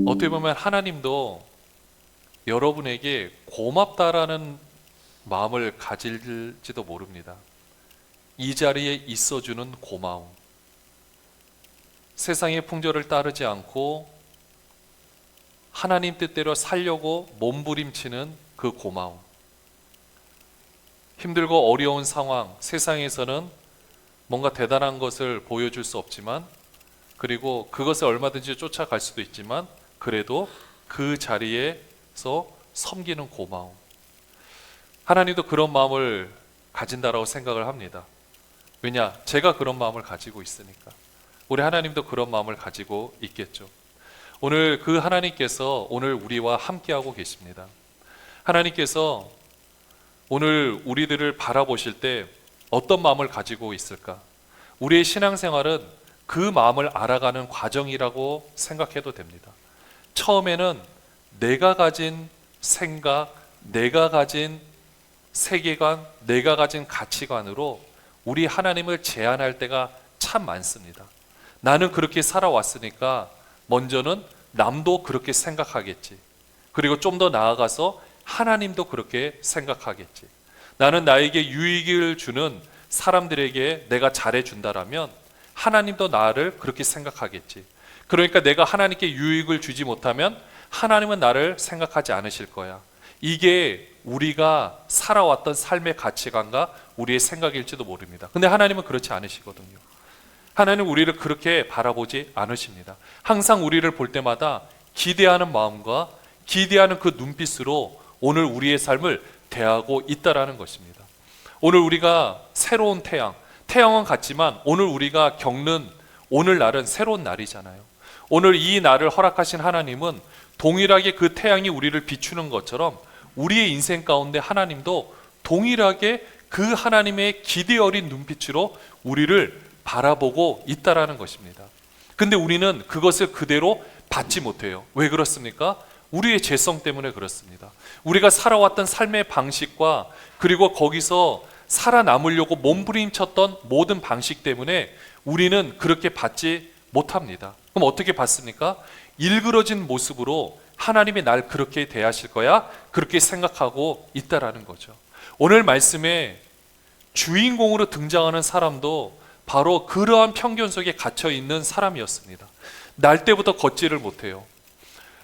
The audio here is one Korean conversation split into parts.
어떻게 보면 하나님도 여러분에게 고맙다라는 마음을 가질지도 모릅니다. 이 자리에 있어주는 고마움, 세상의 풍조를 따르지 않고 하나님 뜻대로 살려고 몸부림치는 그 고마움, 힘들고 어려운 상황, 세상에서는 뭔가 대단한 것을 보여줄 수 없지만, 그리고 그것을 얼마든지 쫓아갈 수도 있지만, 그래도 그 자리에서 섬기는 고마움, 하나님도 그런 마음을 가진다라고 생각을 합니다. 왜냐? 제가 그런 마음을 가지고 있으니까. 우리 하나님도 그런 마음을 가지고 있겠죠. 오늘 그 하나님께서 오늘 우리와 함께하고 계십니다. 하나님께서 오늘 우리들을 바라보실 때 어떤 마음을 가지고 있을까? 우리의 신앙생활은 그 마음을 알아가는 과정이라고 생각해도 됩니다. 처음에는 내가 가진 생각, 내가 가진 세계관, 내가 가진 가치관으로 우리 하나님을 제한할 때가 참 많습니다. 나는 그렇게 살아왔으니까 먼저는 남도 그렇게 생각하겠지. 그리고 좀 더 나아가서 하나님도 그렇게 생각하겠지. 나는 나에게 유익을 주는 사람들에게 내가 잘해준다라면 하나님도 나를 그렇게 생각하겠지. 그러니까 내가 하나님께 유익을 주지 못하면 하나님은 나를 생각하지 않으실 거야. 이게 우리가 살아왔던 삶의 가치관과 우리의 생각일지도 모릅니다. 근데 하나님은 그렇지 않으시거든요. 하나님은 우리를 그렇게 바라보지 않으십니다. 항상 우리를 볼 때마다 기대하는 마음과 기대하는 그 눈빛으로 오늘 우리의 삶을 대하고 있다라는 것입니다. 오늘 우리가 새로운 태양은 같지만 오늘 우리가 겪는 오늘날은 새로운 날이잖아요. 오늘 이 날을 허락하신 하나님은 동일하게 그 태양이 우리를 비추는 것처럼 우리의 인생 가운데 하나님도 동일하게 그 하나님의 기대 어린 눈빛으로 우리를 바라보고 있다라는 것입니다. 근데 우리는 그것을 그대로 받지 못해요. 왜 그렇습니까? 우리의 죄성 때문에 그렇습니다. 우리가 살아왔던 삶의 방식과 그리고 거기서 살아남으려고 몸부림쳤던 모든 방식 때문에 우리는 그렇게 받지 못합니다. 그럼 어떻게 받습니까? 일그러진 모습으로 하나님이 날 그렇게 대하실 거야, 그렇게 생각하고 있다라는 거죠. 오늘 말씀에 주인공으로 등장하는 사람도 바로 그러한 편견 속에 갇혀 있는 사람이었습니다. 날 때부터 걷지를 못해요.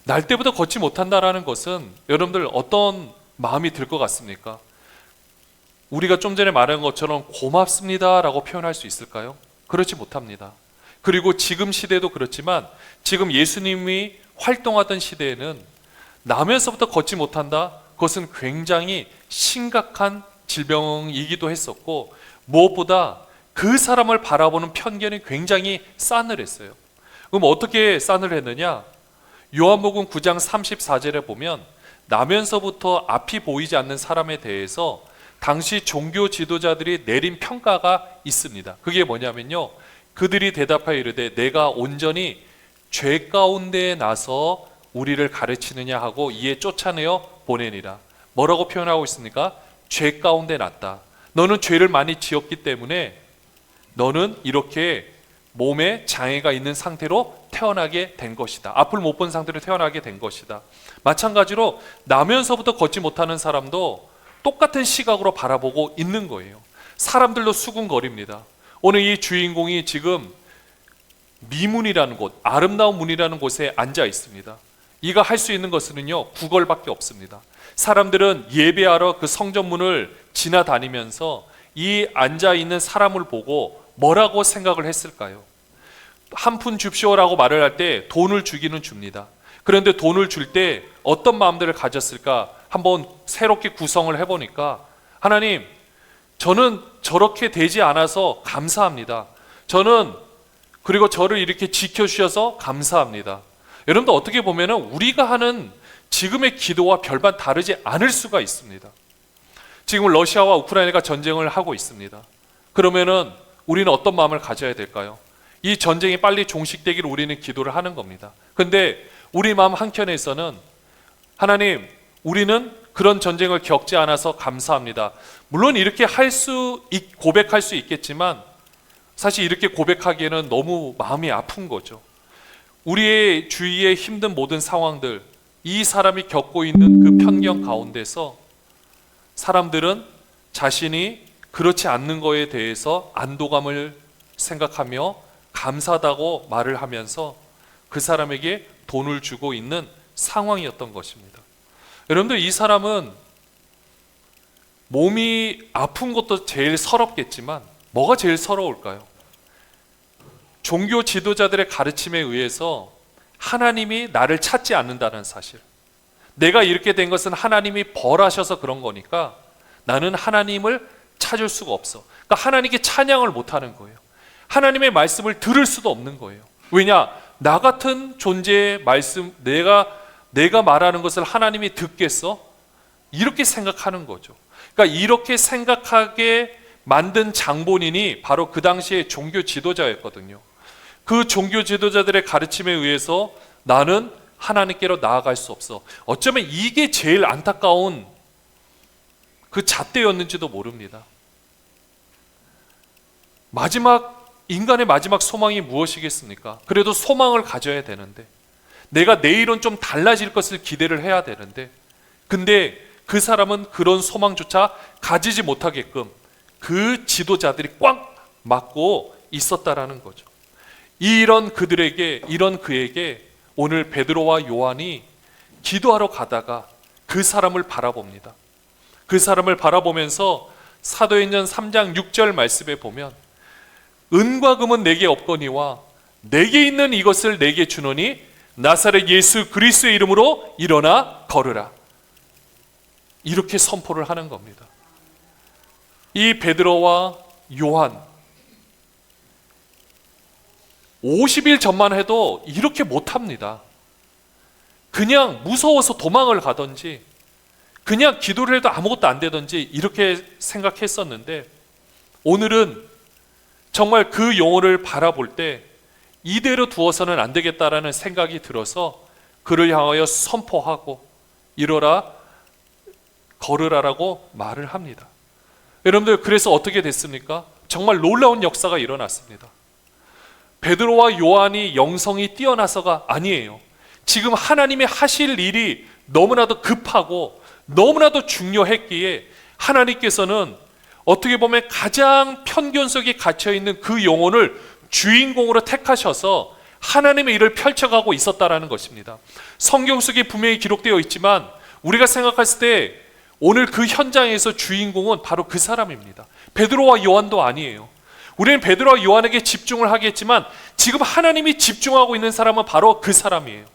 날 때부터 걷지 못한다라는 것은 여러분들 어떤 마음이 들 것 같습니까? 우리가 좀 전에 말한 것처럼 고맙습니다 라고 표현할 수 있을까요? 그렇지 못합니다. 그리고 지금 시대도 그렇지만 지금 예수님이 활동하던 시대에는 나면서부터 걷지 못한다? 그것은 굉장히 심각한 질병이기도 했었고, 무엇보다 그 사람을 바라보는 편견이 굉장히 싸늘했어요. 그럼 어떻게 싸늘했느냐? 요한복음 9장 34절에 보면 나면서부터 앞이 보이지 않는 사람에 대해서 당시 종교 지도자들이 내린 평가가 있습니다. 그게 뭐냐면요, 그들이 대답하여 이르되 내가 온전히 죄 가운데에 나서 우리를 가르치느냐 하고 이에 쫓아내어 보내니라. 뭐라고 표현하고 있습니까? 죄 가운데 났다. 너는 죄를 많이 지었기 때문에 너는 이렇게 몸에 장애가 있는 상태로 태어나게 된 것이다. 앞을 못 본 상태로 태어나게 된 것이다. 마찬가지로 나면서부터 걷지 못하는 사람도 똑같은 시각으로 바라보고 있는 거예요. 사람들도 수군거립니다. 오늘 이 주인공이 지금 미문이라는 곳, 아름다운 문이라는 곳에 앉아 있습니다. 이가 할 수 있는 것은요, 구걸밖에 없습니다. 사람들은 예배하러 그 성전문을 지나다니면서 이 앉아 있는 사람을 보고 뭐라고 생각을 했을까요? 한 푼 줍시오라고 말을 할 때 돈을 주기는 줍니다. 그런데 돈을 줄 때 어떤 마음들을 가졌을까? 한번 새롭게 구성을 해보니까, 하나님, 저는 저렇게 되지 않아서 감사합니다. 그리고 저를 이렇게 지켜주셔서 감사합니다. 여러분도 어떻게 보면 우리가 하는 지금의 기도와 별반 다르지 않을 수가 있습니다. 지금 러시아와 우크라이나가 전쟁을 하고 있습니다. 그러면은 우리는 어떤 마음을 가져야 될까요? 이 전쟁이 빨리 종식되기를 우리는 기도를 하는 겁니다. 그런데 우리 마음 한켠에서는 하나님, 우리는 그런 전쟁을 겪지 않아서 감사합니다. 물론 이렇게 고백할 수 있겠지만 사실 이렇게 고백하기에는 너무 마음이 아픈 거죠. 우리의 주위의 힘든 모든 상황들, 이 사람이 겪고 있는 그 편견 가운데서 사람들은 자신이 그렇지 않는 거에 대해서 안도감을 생각하며 감사하다고 말을 하면서 그 사람에게 돈을 주고 있는 상황이었던 것입니다. 여러분들, 이 사람은 몸이 아픈 것도 제일 서럽겠지만 뭐가 제일 서러울까요? 종교 지도자들의 가르침에 의해서 하나님이 나를 찾지 않는다는 사실. 내가 이렇게 된 것은 하나님이 벌하셔서 그런 거니까 나는 하나님을 찾을 수가 없어. 그러니까 하나님께 찬양을 못하는 거예요. 하나님의 말씀을 들을 수도 없는 거예요. 왜냐? 나 같은 존재의 말씀, 내가 말하는 것을 하나님이 듣겠어? 이렇게 생각하는 거죠. 그러니까 이렇게 생각하게 만든 장본인이 바로 그 당시의 종교 지도자였거든요. 그 종교 지도자들의 가르침에 의해서 나는 하나님께로 나아갈 수 없어. 어쩌면 이게 제일 안타까운 그 잣대였는지도 모릅니다. 인간의 마지막 소망이 무엇이겠습니까? 그래도 소망을 가져야 되는데, 내가 내일은 좀 달라질 것을 기대를 해야 되는데, 근데 그 사람은 그런 소망조차 가지지 못하게끔 그 지도자들이 꽉 막고 있었다라는 거죠. 이런 그에게 오늘 베드로와 요한이 기도하러 가다가 그 사람을 바라봅니다. 그 사람을 바라보면서 사도행전 3장 6절 말씀에 보면, 은과 금은 내게 없거니와 내게 있는 이것을 내게 주노니 나사렛 예수 그리스도의 이름으로 일어나 걸으라. 이렇게 선포를 하는 겁니다. 이 베드로와 요한 50일 전만 해도 이렇게 못합니다. 그냥 무서워서 도망을 가든지 그냥 기도를 해도 아무것도 안 되든지 이렇게 생각했었는데, 오늘은 정말 그 영혼을 바라볼 때 이대로 두어서는 안 되겠다라는 생각이 들어서 그를 향하여 선포하고 일어라 걸으라라고 말을 합니다. 여러분들, 그래서 어떻게 됐습니까? 정말 놀라운 역사가 일어났습니다. 베드로와 요한이 영성이 뛰어나서가 아니에요. 지금 하나님이 하실 일이 너무나도 급하고 너무나도 중요했기에 하나님께서는 어떻게 보면 가장 편견 속에 갇혀있는 그 영혼을 주인공으로 택하셔서 하나님의 일을 펼쳐가고 있었다라는 것입니다. 성경 속에 분명히 기록되어 있지만 우리가 생각했을 때 오늘 그 현장에서 주인공은 바로 그 사람입니다. 베드로와 요한도 아니에요. 우리는 베드로와 요한에게 집중을 하겠지만 지금 하나님이 집중하고 있는 사람은 바로 그 사람이에요.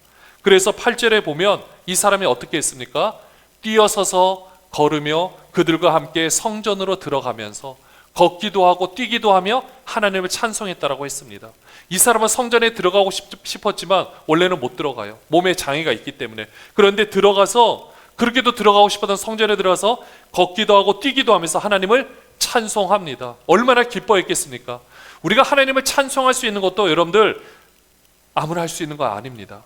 그래서 8절에 보면 이 사람이 어떻게 했습니까? 뛰어서서 걸으며 그들과 함께 성전으로 들어가면서 걷기도 하고 뛰기도 하며 하나님을 찬송했다라고 했습니다. 이 사람은 성전에 들어가고 싶었지만 원래는 못 들어가요. 몸에 장애가 있기 때문에. 그런데 들어가서, 그렇게도 들어가고 싶었던 성전에 들어가서 걷기도 하고 뛰기도 하면서 하나님을 찬송합니다. 얼마나 기뻐했겠습니까? 우리가 하나님을 찬송할 수 있는 것도 여러분들 아무나 할 수 있는 거 아닙니다.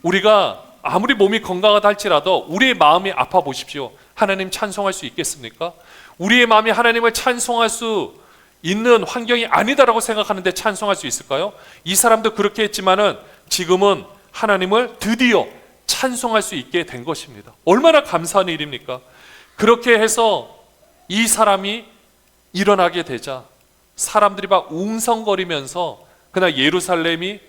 우리가 아무리 몸이 건강하다 할지라도 우리의 마음이 아파 보십시오. 하나님 찬송할 수 있겠습니까? 우리의 마음이 하나님을 찬송할 수 있는 환경이 아니다라고 생각하는데 찬송할 수 있을까요? 이 사람도 그렇게 했지만은 지금은 하나님을 드디어 찬송할 수 있게 된 것입니다. 얼마나 감사한 일입니까? 그렇게 해서 이 사람이 일어나게 되자 사람들이 막 웅성거리면서 그날 예루살렘이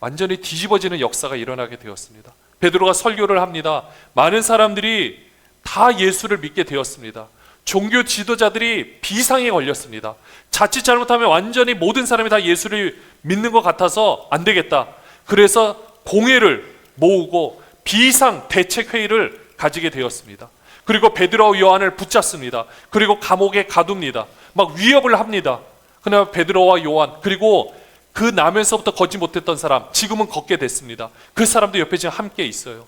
완전히 뒤집어지는 역사가 일어나게 되었습니다. 베드로가 설교를 합니다. 많은 사람들이 다 예수를 믿게 되었습니다. 종교 지도자들이 비상에 걸렸습니다. 자칫 잘못하면 완전히 모든 사람이 다 예수를 믿는 것 같아서 안 되겠다. 그래서 공회를 모으고 비상 대책회의를 가지게 되었습니다. 그리고 베드로와 요한을 붙잡습니다. 그리고 감옥에 가둡니다. 막 위협을 합니다. 그러나 베드로와 요한, 그리고 그 나면서부터 걷지 못했던 사람, 지금은 걷게 됐습니다. 그 사람도 옆에 지금 함께 있어요.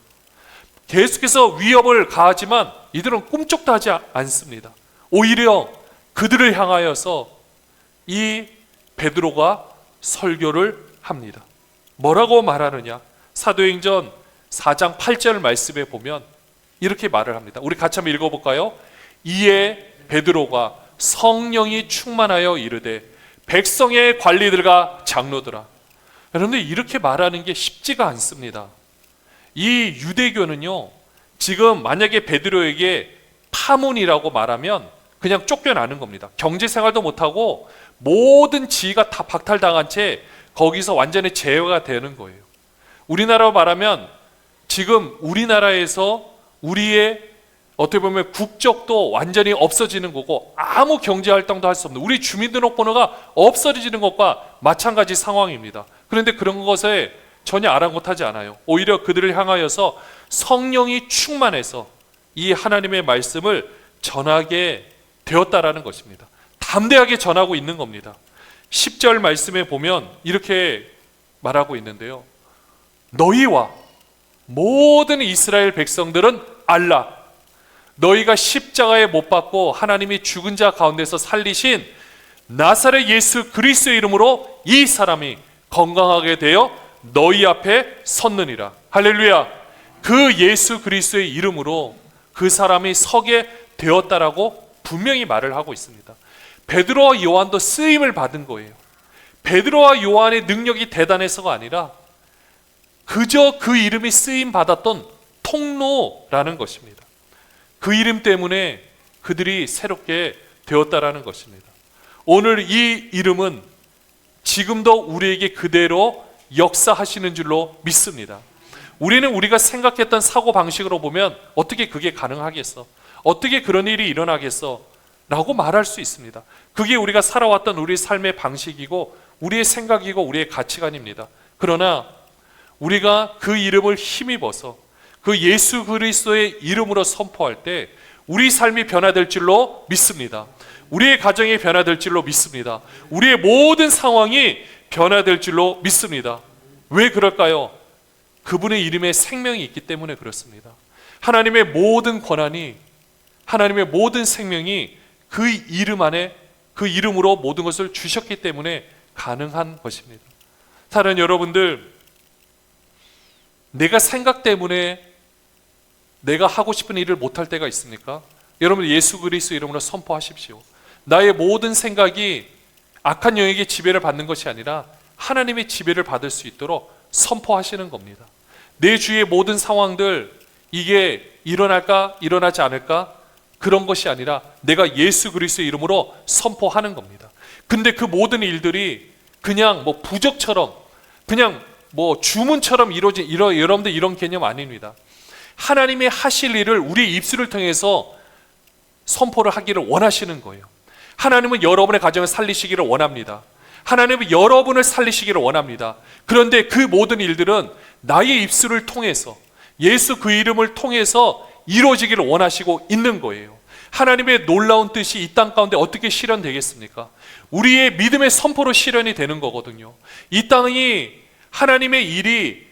계속해서 위협을 가하지만 이들은 꿈쩍도 하지 않습니다. 오히려 그들을 향하여서 이 베드로가 설교를 합니다. 뭐라고 말하느냐? 사도행전 4장 8절 말씀에 보면 이렇게 말을 합니다. 우리 같이 한번 읽어볼까요? 이에 베드로가 성령이 충만하여 이르되 백성의 관리들과 장로들아. 여러분들 이렇게 말하는 게 쉽지가 않습니다. 이 유대교는요, 지금 만약에 베드로에게 파문이라고 말하면 그냥 쫓겨나는 겁니다. 경제생활도 못하고 모든 지위가 다 박탈당한 채 거기서 완전히 제외가 되는 거예요. 우리나라로 말하면 지금 우리나라에서 우리의 어떻게 보면 국적도 완전히 없어지는 거고 아무 경제활동도 할 수 없는, 우리 주민등록번호가 없어지는 것과 마찬가지 상황입니다. 그런데 그런 것에 전혀 아랑곳하지 않아요. 오히려 그들을 향하여서 성령이 충만해서 이 하나님의 말씀을 전하게 되었다라는 것입니다. 담대하게 전하고 있는 겁니다. 10절 말씀에 보면 이렇게 말하고 있는데요. 너희와 모든 이스라엘 백성들은 알라, 너희가 십자가에 못 박고 하나님이 죽은 자 가운데서 살리신 나사렛 예수 그리스도의 이름으로 이 사람이 건강하게 되어 너희 앞에 섰느니라. 할렐루야. 그 예수 그리스도의 이름으로 그 사람이 서게 되었다라고 분명히 말을 하고 있습니다. 베드로와 요한도 쓰임을 받은 거예요. 베드로와 요한의 능력이 대단해서가 아니라 그저 그 이름이 쓰임 받았던 통로라는 것입니다. 그 이름 때문에 그들이 새롭게 되었다라는 것입니다. 오늘 이 이름은 지금도 우리에게 그대로 역사하시는 줄로 믿습니다. 우리는 우리가 생각했던 사고방식으로 보면 어떻게 그게 가능하겠어? 어떻게 그런 일이 일어나겠어? 라고 말할 수 있습니다. 그게 우리가 살아왔던 우리 삶의 방식이고 우리의 생각이고 우리의 가치관입니다. 그러나 우리가 그 이름을 힘입어서 그 예수 그리스도의 이름으로 선포할 때 우리 삶이 변화될 줄로 믿습니다. 우리의 가정이 변화될 줄로 믿습니다. 우리의 모든 상황이 변화될 줄로 믿습니다. 왜 그럴까요? 그분의 이름에 생명이 있기 때문에 그렇습니다. 하나님의 모든 권한이, 하나님의 모든 생명이 그 이름 안에, 그 이름으로 모든 것을 주셨기 때문에 가능한 것입니다. 사랑하는 여러분들, 내가 생각 때문에 내가 하고 싶은 일을 못할 때가 있습니까? 여러분 예수 그리스도 이름으로 선포하십시오. 나의 모든 생각이 악한 영에게 지배를 받는 것이 아니라 하나님의 지배를 받을 수 있도록 선포하시는 겁니다. 내 주위의 모든 상황들, 이게 일어날까 일어나지 않을까 그런 것이 아니라 내가 예수 그리스도의 이름으로 선포하는 겁니다. 근데 그 모든 일들이 그냥 뭐 부적처럼, 그냥 뭐 주문처럼 이루어진, 여러분들 이런 개념 아닙니다. 하나님의 하실 일을 우리 입술을 통해서 선포를 하기를 원하시는 거예요. 하나님은 여러분의 가정을 살리시기를 원합니다. 하나님은 여러분을 살리시기를 원합니다. 그런데 그 모든 일들은 나의 입술을 통해서, 예수 그 이름을 통해서 이루어지기를 원하시고 있는 거예요. 하나님의 놀라운 뜻이 이 땅 가운데 어떻게 실현되겠습니까? 우리의 믿음의 선포로 실현이 되는 거거든요. 이 땅이, 하나님의 일이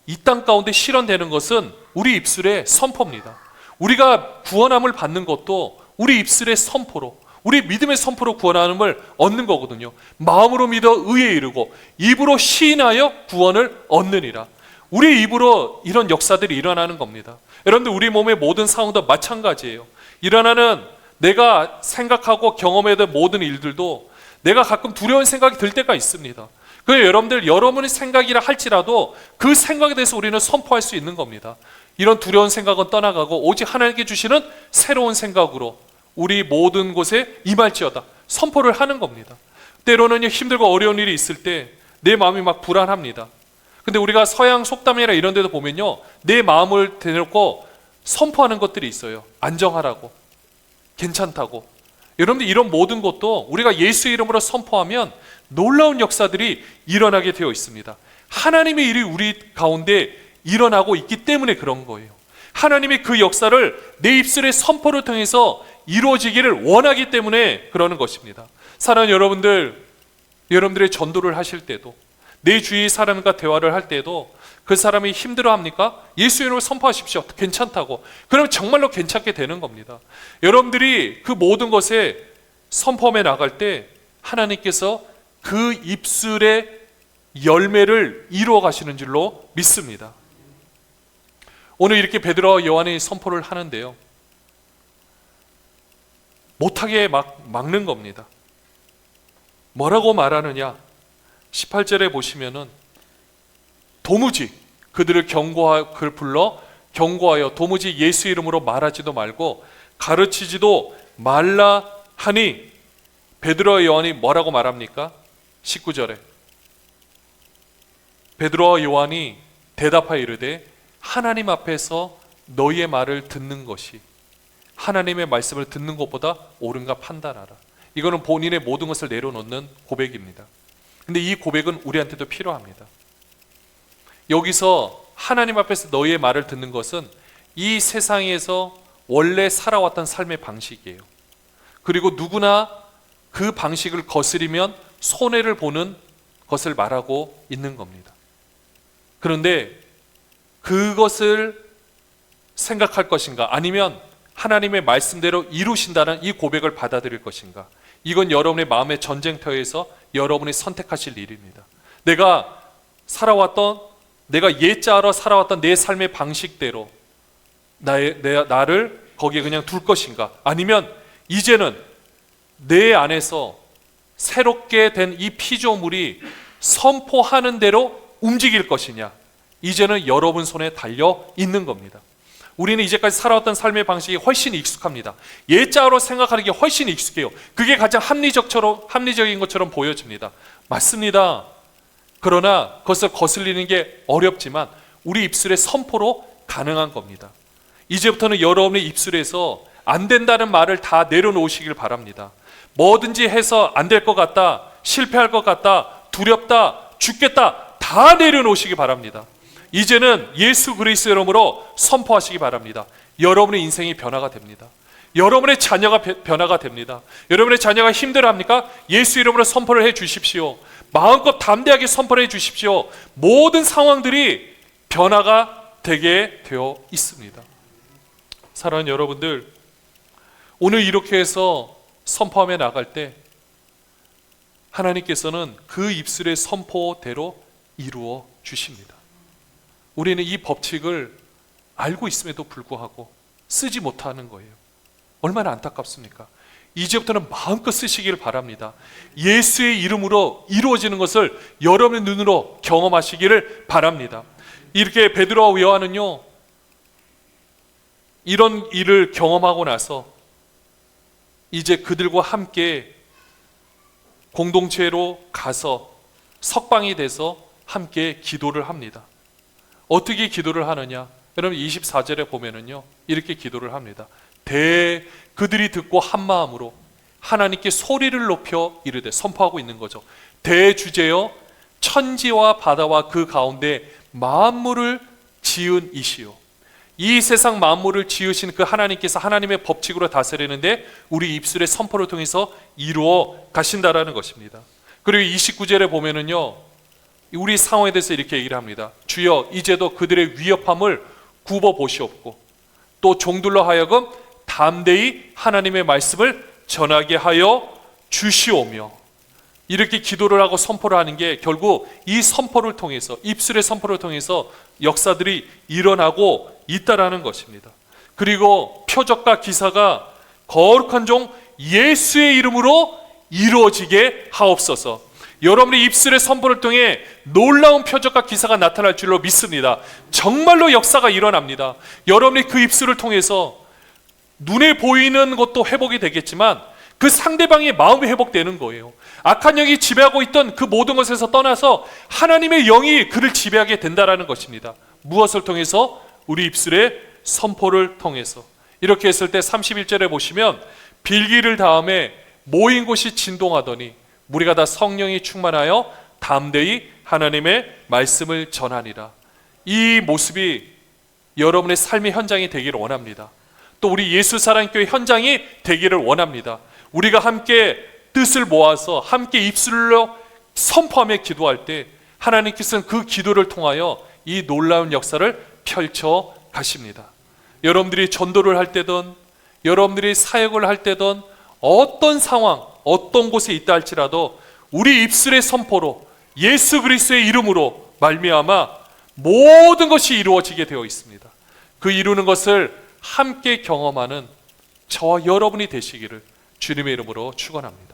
이 땅 가운데 실현되는 것은 우리 입술의 선포입니다. 우리가 구원함을 받는 것도 우리 입술의 선포로, 우리 믿음의 선포로 구원함을 얻는 거거든요. 마음으로 믿어 의에 이르고 입으로 시인하여 구원을 얻느니라. 우리 입으로 이런 역사들이 일어나는 겁니다. 여러분들 우리 몸의 모든 상황도 마찬가지예요. 일어나는 내가 생각하고 경험해야 모든 일들도 내가 가끔 두려운 생각이 들 때가 있습니다. 그래서 여러분들, 여러분의 생각이라 할지라도 그 생각에 대해서 우리는 선포할 수 있는 겁니다. 이런 두려운 생각은 떠나가고 오직 하나님께 주시는 새로운 생각으로 우리 모든 곳에 임할지어다 선포를 하는 겁니다. 때로는 힘들고 어려운 일이 있을 때 내 마음이 막 불안합니다. 근데 우리가 서양 속담이나 이런 데도 보면요, 내 마음을 대놓고 선포하는 것들이 있어요. 안정하라고, 괜찮다고. 여러분들 이런 모든 것도 우리가 예수 이름으로 선포하면 놀라운 역사들이 일어나게 되어 있습니다. 하나님의 일이 우리 가운데 일어나고 있기 때문에 그런 거예요. 하나님의 그 역사를 내 입술의 선포를 통해서 이루어지기를 원하기 때문에 그러는 것입니다. 사랑하는 여러분들, 여러분들의 전도를 하실 때도, 내 주위 사람과 대화를 할 때도 그 사람이 힘들어합니까? 예수 이름으로 선포하십시오. 괜찮다고. 그러면 정말로 괜찮게 되는 겁니다. 여러분들이 그 모든 것에 선포해 나갈 때 하나님께서 그 입술의 열매를 이루어 가시는 줄로 믿습니다. 오늘 이렇게 베드로와 요한이 선포를 하는데요, 못하게 막는 겁니다. 뭐라고 말하느냐? 18절에 보시면은 도무지 그들을 그를 불러 경고하여 도무지 예수 이름으로 말하지도 말고 가르치지도 말라 하니 베드로와 요한이 뭐라고 말합니까? 19절에 베드로와 요한이 대답하여 이르되 하나님 앞에서 너희의 말을 듣는 것이 하나님의 말씀을 듣는 것보다 옳은가 판단하라. 이거는 본인의 모든 것을 내려놓는 고백입니다. 근데 이 고백은 우리한테도 필요합니다. 여기서 하나님 앞에서 너희의 말을 듣는 것은 이 세상에서 원래 살아왔던 삶의 방식이에요. 그리고 누구나 그 방식을 거스리면 손해를 보는 것을 말하고 있는 겁니다. 그런데 그것을 생각할 것인가, 아니면 하나님의 말씀대로 이루신다는 이 고백을 받아들일 것인가, 이건 여러분의 마음의 전쟁터에서 여러분이 선택하실 일입니다. 내가 예자로 살아왔던 내 삶의 방식대로 나를 거기에 그냥 둘 것인가, 아니면 이제는 내 안에서 새롭게 된 이 피조물이 선포하는 대로 움직일 것이냐, 이제는 여러분 손에 달려 있는 겁니다. 우리는 이제까지 살아왔던 삶의 방식이 훨씬 익숙합니다. 예자로 생각하는 게 훨씬 익숙해요. 그게 가장 합리적인 것처럼 보여집니다. 맞습니다. 그러나 그것을 거슬리는 게 어렵지만 우리 입술의 선포로 가능한 겁니다. 이제부터는 여러분의 입술에서 안 된다는 말을 다 내려놓으시길 바랍니다. 뭐든지 해서 안 될 것 같다, 실패할 것 같다, 두렵다, 죽겠다, 다 내려놓으시기 바랍니다. 이제는 예수 그리스도 이름으로 선포하시기 바랍니다. 여러분의 인생이 변화가 됩니다. 여러분의 자녀가 변화가 됩니다. 여러분의 자녀가 힘들어합니까? 예수 이름으로 선포를 해 주십시오. 마음껏 담대하게 선포를 해 주십시오. 모든 상황들이 변화가 되게 되어 있습니다. 사랑하는 여러분들, 오늘 이렇게 해서 선포하며 나갈 때 하나님께서는 그 입술의 선포대로 이루어 주십니다. 우리는 이 법칙을 알고 있음에도 불구하고 쓰지 못하는 거예요. 얼마나 안타깝습니까? 이제부터는 마음껏 쓰시기를 바랍니다. 예수의 이름으로 이루어지는 것을 여러분의 눈으로 경험하시기를 바랍니다. 이렇게 베드로와 요한은요, 이런 일을 경험하고 나서 이제 그들과 함께 공동체로 가서 석방이 돼서 함께 기도를 합니다. 어떻게 기도를 하느냐? 여러분 24절에 보면은요, 이렇게 기도를 합니다. 그들이 듣고 한 마음으로 하나님께 소리를 높여 이르되, 선포하고 있는 거죠. 대주제여 천지와 바다와 그 가운데 만물을 지은 이시요, 이 세상 만물을 지으신 그 하나님께서 하나님의 법칙으로 다스리는데 우리 입술의 선포를 통해서 이루어 가신다라는 것입니다. 그리고 29절에 보면은요, 우리 상황에 대해서 이렇게 얘기를 합니다. 주여 이제도 그들의 위협함을 굽어 보시옵고 또 종들로 하여금 담대히 하나님의 말씀을 전하게 하여 주시오며, 이렇게 기도를 하고 선포를 하는 게 결국 이 선포를 통해서, 입술의 선포를 통해서 역사들이 일어나고 있다라는 것입니다. 그리고 표적과 기사가 거룩한 종 예수의 이름으로 이루어지게 하옵소서. 여러분의 입술의 선포를 통해 놀라운 표적과 기사가 나타날 줄로 믿습니다. 정말로 역사가 일어납니다. 여러분의 그 입술을 통해서 눈에 보이는 것도 회복이 되겠지만 그 상대방의 마음이 회복되는 거예요. 악한 영이 지배하고 있던 그 모든 것에서 떠나서 하나님의 영이 그를 지배하게 된다라는 것입니다. 무엇을 통해서? 우리 입술의 선포를 통해서. 이렇게 했을 때 31절에 보시면 빌기를 다음에 모인 곳이 진동하더니 무리가 다 성령이 충만하여 담대히 하나님의 말씀을 전하니라. 이 모습이 여러분의 삶의 현장이 되기를 원합니다. 또 우리 예수사랑교회 현장이 되기를 원합니다. 우리가 함께 뜻을 모아서 함께 입술로 선포하며 기도할 때 하나님께서는 그 기도를 통하여 이 놀라운 역사를 펼쳐 가십니다. 여러분들이 전도를 할 때든 여러분들이 사역을 할 때든 어떤 상황, 어떤 곳에 있다 할지라도 우리 입술의 선포로 예수 그리스도의 이름으로 말미암아 모든 것이 이루어지게 되어 있습니다. 그 이루는 것을 함께 경험하는 저와 여러분이 되시기를 주님의 이름으로 축원합니다.